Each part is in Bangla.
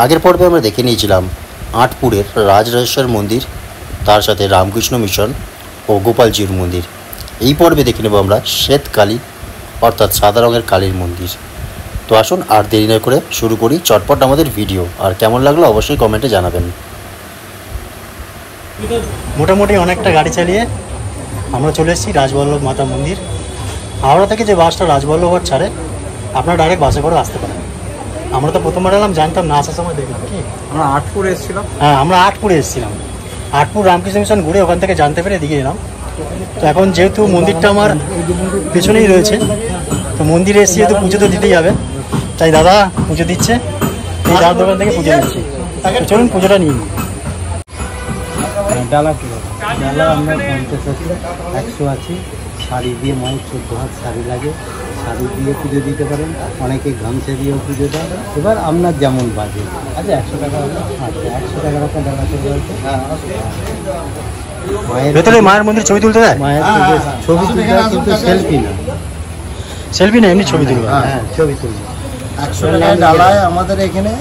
আগের পর্বে আমরা দেখে নিয়েছিলাম আটপুরের রাজরাজেশ্বর মন্দির, তার সাথে রামকৃষ্ণ মিশন ও গোপালজির মন্দির। এই পর্বে দেখে নেব আমরা শ্বেতকালী অর্থাৎ সাদা রঙের কালীর মন্দির। তো আসুন আর দেরি না করে শুরু করি চটপট আমাদের ভিডিও। আর কেমন লাগলো অবশ্যই কমেন্টে জানাবেন। মোটামুটি অনেকটা গাড়ি চালিয়ে আমরা চলে এসেছি রাজবল্লভ মাতা মন্দির। হাওড়া থেকে যে বাসটা রাজবল্লভঘাট ছাড়ে আপনারা ডাইরেক্ট বাসে করে আসতে পারেন। আমরা তো প্রথমবার এলাম, জানতাম না, আসার সময় দেখলাম কি আমরা আটপুরে এসেছিলাম। হ্যাঁ, আমরা আটপুরে এসেছিলাম। আটপুর রামকৃষ্ণ মিশন ঘুরে ওখান থেকে জানতে পেরে এদিকে এলাম। তো এখন যেহেতু মন্দিরটা আমার পেছনেই রয়েছে, তো মন্দিরে এসে যেহেতু পুজো তো দিতেই হবে, তাই দাদা পুজো দিচ্ছে, এই দাদার দোকান থেকে পুজো দিচ্ছি। চলুন পুজোটা নিই। ডালা কি ডালা আমরা 50 আছে, 100 আছে। শাড়ি দিয়ে মায়ের 14 হাত শাড়ি লাগে, শাড়ি দিয়ে পুজো দিতে পারেন। অনেকে গামছা দিয়েও পুজো দেন, এবার আপনার যেমন বাজে। আচ্ছা 100 টাকা হবে। আচ্ছা 100 টাকার আপনার ডালা চলে যাচ্ছে। মায়ের ভেতরে মায়ের মন্দির ছবি তুলতে দেয়? মায়ের ছবি তুলতে হয়, কিন্তু সেলফি না। সেলফি না, এমনি ছবি তুলবে। হ্যাঁ ছবি তুলবে। 100 টাকায় ডালায় আমাদের এখানে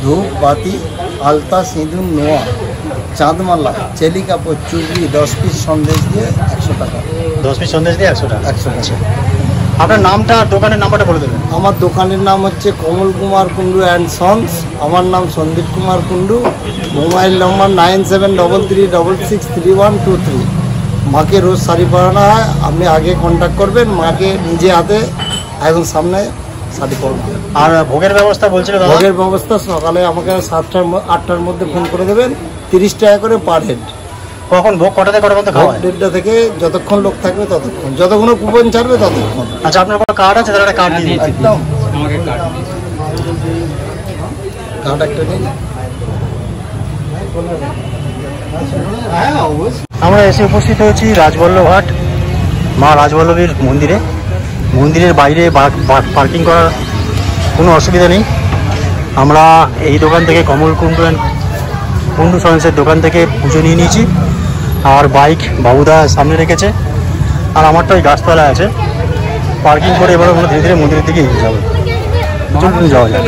ধূপ বাতি, আলতা, সিঁদুর, নোয়া, চাঁদমালা, চেলি কাপড়, চুড়ি, 10 পিস সন্দেশ দিয়ে 100 টাকা। 10 পিস সন্দেশ দিয়ে 100 টাকা। 100 টাকা। আপনার নামটা আর দোকানের নাম্বারটা বলে দেবেন। আমার দোকানের নাম হচ্ছে কমল কুমার কুন্ডু অ্যান্ড সন্স। আমার নাম সন্দীপ কুমার কুন্ডু। Mobile number 9733663123। মাকে রোজ শাড়ি পরানো হয়, আপনি আগে কন্ট্যাক্ট করবেন। মাকে নিজে হাতে একদম সামনে শাড়ি পরানো হয়। আর ভোগের ব্যবস্থা বলছিল দাদা? ভোগের ব্যবস্থা সকালে আমাকে 7টার মধ্যে ফোন করে দেবেন। 30 টাকা করে পার হেড। কখন ভোগ কটা থেকে কটা পর্যন্ত খাওয়া হয়? 1:30 থেকে যতক্ষণ লোক থাকবে ততক্ষণ, যতক্ষণ কুপন ছাড়বে ততক্ষণ। আচ্ছা, আপনার কোনো কার্ড আছে? তাহলে একটা কার্ড দিয়ে দিচ্ছি। একদম আমাকে কার্ড একটা নিন। আমরা এসে উপস্থিত হয়েছি রাজবল্লভঘাট মা রাজবল্লভীর মন্দিরে। মন্দিরের বাইরে পার্কিং করার কোনো অসুবিধা নেই। আমরা এই দোকান থেকে কমল কুন্ডু সয়েন্সের দোকান থেকে পুজো নিয়ে নিয়েছি। আর বাইক বাবুদা সামনে রেখেছে, আর আমারটা ওই গাছতলায় আছে। পার্কিং করে এবার আমরা ধীরে ধীরে মন্দিরের দিকে এগিয়ে যাবো। চলুন যাওয়া যায়।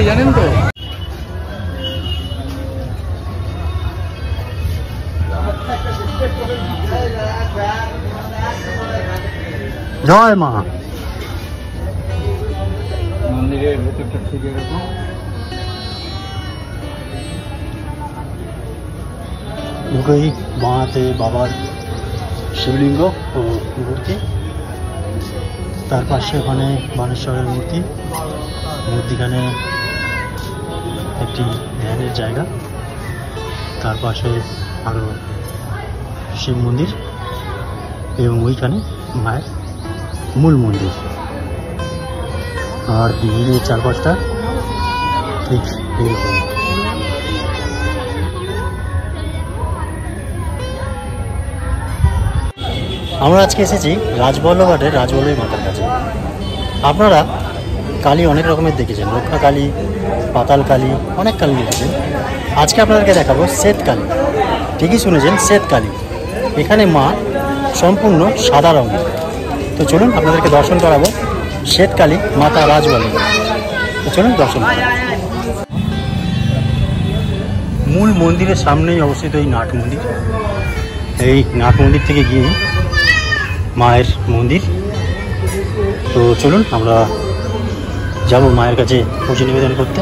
জয় মা। মন্দিরের ভেতরটা ঠিক এরকম। ঢুকেই বাঁহাতে বাবার শিবলিঙ্গ ও মূর্তি, তার পাশে ওখানে বানেশ্বরের মূর্তি, মূর্তিখানে একটি ধ্যানের জায়গা, তার পাশে আরও শিব মন্দির এবং ওইখানে মায়ের মূল মন্দির। আর মন্দিরের চারপাশটা ঠিক এইরকম। আমরা আজকে এসেছি রাজবল্লভঘাটের রাজবল্লভী মাতার কাছে। আপনারা কালী অনেক রকমের দেখেছেন, রক্ষা কালী, পাতাল কালী, অনেক কালী দেখেছেন। আজকে আপনাদেরকে দেখাবো শ্বেতকালী। ঠিকই শুনেছেন, শ্বেতকালী। এখানে মা সম্পূর্ণ সাদা রঙের। তো চলুন আপনাদেরকে দর্শন করাবো শ্বেতকালী মাতা রাজবল্লভী। তো চলুন দর্শন করাবো। মূল মন্দিরের সামনেই অবস্থিত এই নাট মন্দির। এই নাট মন্দির থেকে গিয়ে মায়ের মন্দির। তো চলুন আমরা যাব মায়ের কাছে পুজো নিবেদন করতে।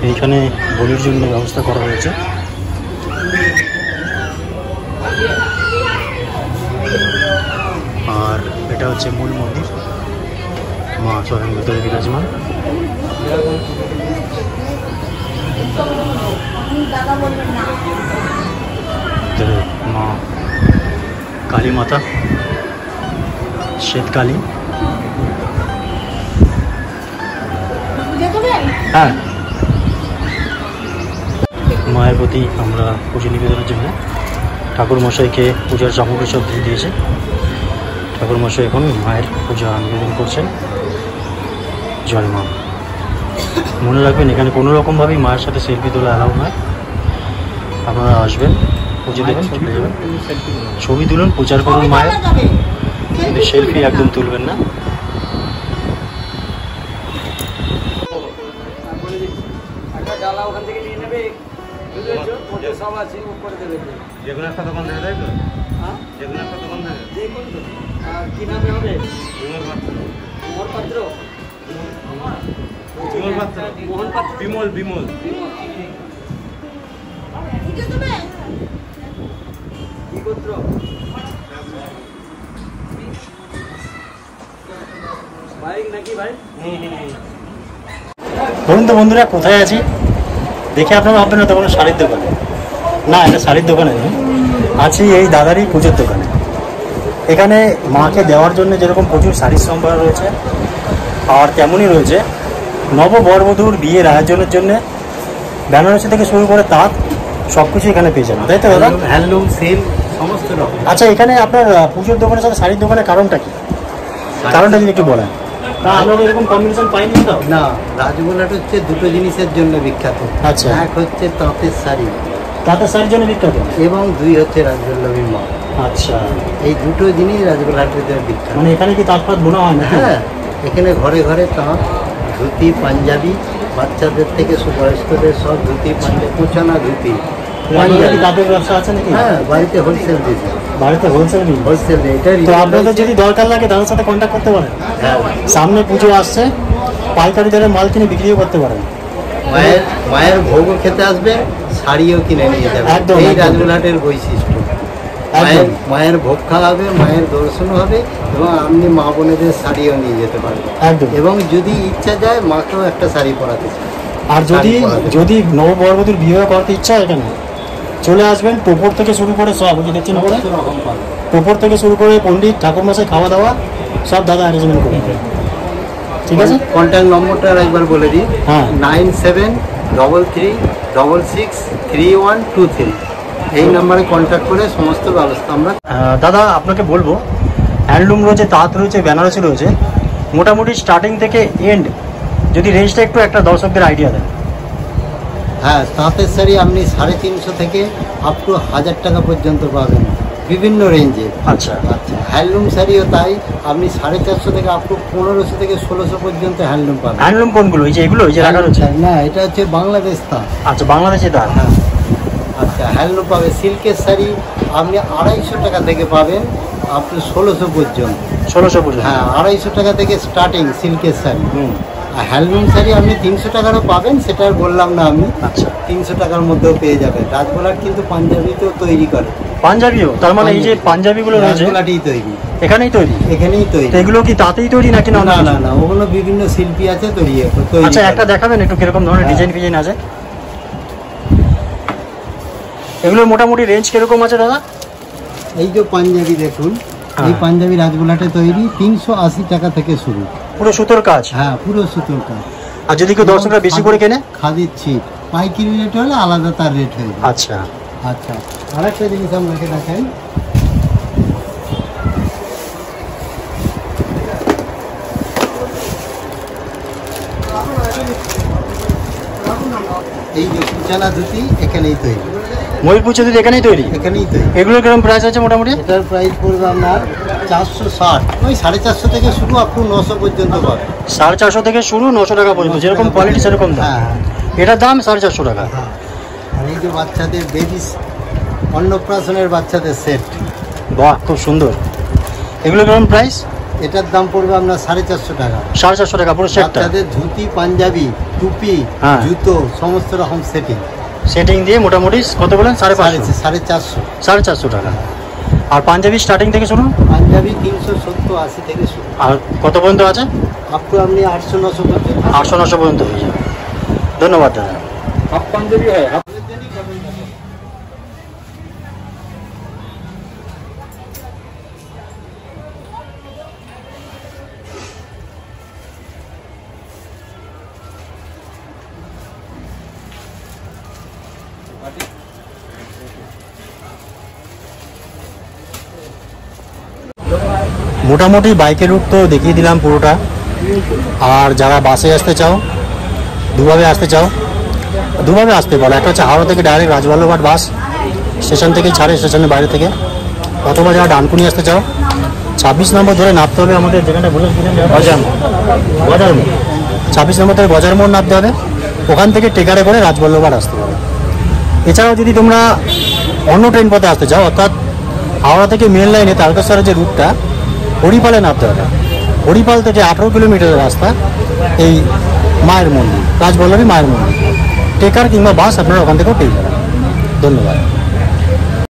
এইখানে বলির জন্য ব্যবস্থা করা হয়েছে। আর এটা হচ্ছে মূল মন্দির, মা স্বয়ং ভিতরে বিরাজমান। মা কালী মাতা শ্বেতকালী। হ্যাঁ, মায়ের প্রতি আমরা পুজো নিবেদনের জন্য ঠাকুর মশাইকে পূজার সামগ্রী সব দিয়ে দিয়েছে। ঠাকুর মশাই এখন মায়ের পূজা নিবেদন করছেন। জয় মা। মনে রাখবেন এখানে কোনো রকমভাবেই মায়ের সাথে সেলফি তোলা অ্যালাউ নয়। আপনারা আসবেন, পুজো দেবেন, চলে যাবেন, ছবি তুলুন, প্রচার করুন মায়ের, কিন্তু সেলফি একদম তুলবেন না। যেগুলো একটা দোকান থাকে তাই তো, যেগুলো একটা দোকান থাকে। কি নামে হবে? বিমল পাত্র, বিমল পাত্র, মোহন পাত্র, বিমল, বিমল। কি গোত্র? বাইক নাকি ভাই? বলুন তো বন্ধুরা, কোথায় আছি? দেখে আপনারা ভাববেন না তো কোনো শাড়ির দোকানে, না এটা শাড়ির দোকানে নেই, আছি এই দাদারই পুজোর দোকানে। এখানে মাকে দেওয়ার জন্য যেরকম প্রচুর শাড়ির সম্ভার রয়েছে, আর তেমনই রয়েছে নববরবধূর বিয়ের আয়োজনের জন্য বেনারসি থেকে শুরু করে তাঁত সব কিছু এখানে পেয়ে যাবেন, তাই তো দাদা? হ্যান্ডলুম, সিল্ক সমস্ত রকম। আচ্ছা, এখানে আপনার পুজোর দোকানের সাথে শাড়ির দোকানের কারণটা কি? কারণটা যদি একটু বলেন। তা আমরা তো এরকম কম্বিনেশন পাইনি তো। না, রাজগোলাট হচ্ছে দুটো জিনিসের জন্য বিখ্যাত। আচ্ছা। এক হচ্ছে তাঁতের শাড়ি, তাঁতের শাড়ির জন্য বিখ্যাত, এবং দুই হচ্ছে রাজবল্লভীর মা। আচ্ছা, এই দুটো জিনিস রাজগোলাটের জন্য বিখ্যাত। মানে এখানে কি তাঁত ফাত বোনা হয় না? হ্যাঁ, এখানে ঘরে ঘরে তাঁত, ধুতি, পাঞ্জাবি, বাচ্চাদের থেকে বয়স্কদের সব ধুতি, পাঞ্জাবি, কোচানা ধুতি, পাঞ্জাবি। তাঁতের ব্যবসা আছে নাকি? হ্যাঁ, বাড়িতে হোলসেল দিয়েছে, বাড়িতে হোলসেল বিল। হোলসেল। এটা তো আপনাদের যদি দরকার লাগে তাদের সাথে কন্ট্যাক্ট করতে পারেন। হ্যাঁ, সামনে পুজো আসছে, পাইকারি দরে মাল কিনে বিক্রিও করতে পারেন। মায়ের ভোগও খেতে আসবে, শাড়িও কিনে নিয়ে যাবে। একদম, এই একদম। রাজগোলাটের বৈশিষ্ট্য। একদম। মায়ের ভোগ খাওয়া হবে, মায়ের দর্শন হবে, এবং আপনি মা বোনেদের শাড়িও নিয়ে যেতে পারবেন। একদম। এবং যদি ইচ্ছা যায় মাকেও একটা শাড়ি পরাতে চায়। আর যদি শাড়ি পরাতে। যদি নববরবধূর বিয়ে করতে ইচ্ছা হয় এখানে চলে আসবেন, টোপর থেকে শুরু করে সব, ওই যে দেখছেন ওপরে, সমস্ত রকম পাবে। টোপর থেকে শুরু করে পণ্ডিত ঠাকুরমশাই খাওয়া দাওয়া সব দাদা অ্যারেঞ্জমেন্ট করে দেবে। ঠিক আছে? কন্ট্যাক্ট নম্বরটা একবার বলে দিই। হ্যাঁ। 9733363123। এই নাম্বারে কন্ট্যাক্ট করে সমস্ত ব্যবস্থা আমরা। দাদা আপনাকে বলবো, হ্যান্ডলুম রয়েছে, তাঁত রয়েছে, বেনারসি রয়েছে, মোটামুটি স্টার্টিং থেকে এন্ড যদি রেঞ্জটা একটু একটা দর্শকদের আইডিয়া দেন। হ্যাঁ, তাঁতের শাড়ি আপনি 350 থেকে আপ টু 1000 টাকা পর্যন্ত পাবেন, বিভিন্ন রেঞ্জে। আচ্ছা, আচ্ছা, হ্যান্ডলুম শাড়িও তাই, আপনি 450 থেকে আপ টু 1500 থেকে 1600 পর্যন্ত হ্যান্ডলুম পাবেন। হ্যান্ডলুম কোনগুলো? এই যে এগুলো, এই যে রাখা রয়েছে? না, এটা হচ্ছে বাংলাদেশ তাঁত। আচ্ছা, বাংলাদেশে তাঁত। হ্যাঁ, আচ্ছা, হ্যান্ডলুম পাবে। সিল্কের শাড়ি আপনি 250 টাকা থেকে পাবেন আপ টু 1600 পর্যন্ত। 1600 পর্যন্ত? হ্যাঁ, 250 টাকা থেকে স্টার্টিং সিল্কের শাড়ি। হুম। আর হ্যান্ডলুম শাড়ি আপনি 300 টাকারও পাবেন, সেটা আর বললাম না আমি। আচ্ছা, 300 টাকার মধ্যেও পেয়ে যাবেন। রাজগোলাট কিন্তু পাঞ্জাবিতেও তৈরি করে। পাঞ্জাবিও? তার মানে এই যে পাঞ্জাবিগুলো রয়েছে রাজগোলাটেই তৈরি, এখানেই তৈরি? এখানেই তৈরি। তো এগুলো কি তাঁতেই তৈরি নাকি না? না না না, ওগুলো বিভিন্ন শিল্পী আছে তৈরি আচ্ছা, করে। একটা দেখাবেন একটু কিরকম ধরনের হ্যাঁ। ডিজাইন ফিজাইন আছে? এগুলোর মোটামুটি রেঞ্জ কিরকম আছে দাদা? এই যে পাঞ্জাবি দেখুন, এই পাঞ্জাবি রাজগোলাটে তৈরি 380 টাকা থেকে শুরু। পুরো সুতোর কাজ? হ্যাঁ, পুরো সুতোর কাজ। আর যদি কেউ দর্শকরা বেশি করে কেনে? খাদির ছিট, পাইকারি রেট হলে আলাদা তার রেট হয়ে যায়। আচ্ছা। আচ্ছা, আরেকটা জিনিস আপনাকে দেখাই। এই যে কুচানা ধুতি এখানেই তৈরি, ময়ূরপুর যদি এখানেই তৈরি? এখানেই তৈরি। এগুলোর কিরকম প্রাইস আছে মোটামুটি? এটার প্রাইস পড়বে আপনার 460, ওই 450 থেকে শুরু আপ টু 900 পর্যন্ত পাবে। 450 থেকে শুরু, 900 টাকা পর্যন্ত, যেরকম কোয়ালিটি সেরকম দাম। হ্যাঁ, এটার দাম 450 টাকা। হ্যাঁ। আর এই যে বাচ্চাদের বেবিস, অন্নপ্রাশনের বাচ্চাদের সেট, বাহ, খুব সুন্দর। এগুলো কিরকম প্রাইস? এটার দাম পড়বে আপনার 450 টাকা। 450 টাকা পুরো সেটটা? বাচ্চাদের ধুতি, পাঞ্জাবি, টুপি, হ্যাঁ। জুতো সমস্ত রকম সেটিং। সেটিং দিয়ে মোটামুটি কত বলেন? 550? 450। 450 টাকা। আর পাঞ্জাবি স্টার্টিং থেকে শুরু? পাঞ্জাবি 370, 80 থেকে শুরু, আর কত পর্যন্ত আছে? আপ টু আপনি 800-900 পর্যন্ত। 800-900 পর্যন্ত হয়ে যাবে। ধন্যবাদ দাদা। হাফ পাঞ্জাবি হয়, হাফ। মোটামুটি বাইকের রুট তো দেখিয়ে দিলাম পুরোটা। আর যারা বাসে আসতে চাও, দুভাবে আসতে চাও, দুভাবে আসতে পারো। একটা হচ্ছে হাওড়া থেকে ডাইরেক্ট রাজবল্লভঘাট বাস, স্টেশন থেকেই ছাড়ে, স্টেশনের বাইরে থেকে। অথবা যারা ডানকুনি আসতে চাও 26 নম্বর ধরে নামতে হবে আমাদের, যেখানে বলেছিলেন বাজার মোড় 26 নম্বর থেকে বাজার মোড় নামতে হবে। ওখান থেকে টেকারে করে রাজবল্লভঘাট আসতে হবে। এছাড়াও যদি তোমরা অন্য ট্রেন পথে আসতে চাও, অর্থাৎ হাওড়া থেকে মেন লাইনে তারকেশ্বরের যে রুটটা, হরিপালে নামতে হবে। হরিপাল থেকে 18 কিলোমিটারের রাস্তা এই মায়ের মন্দির, রাজবল্লভী মায়ের মন্দির। টেকার কিংবা বাস আপনারা ওখান থেকেও পেয়ে যাবেন। ধন্যবাদ।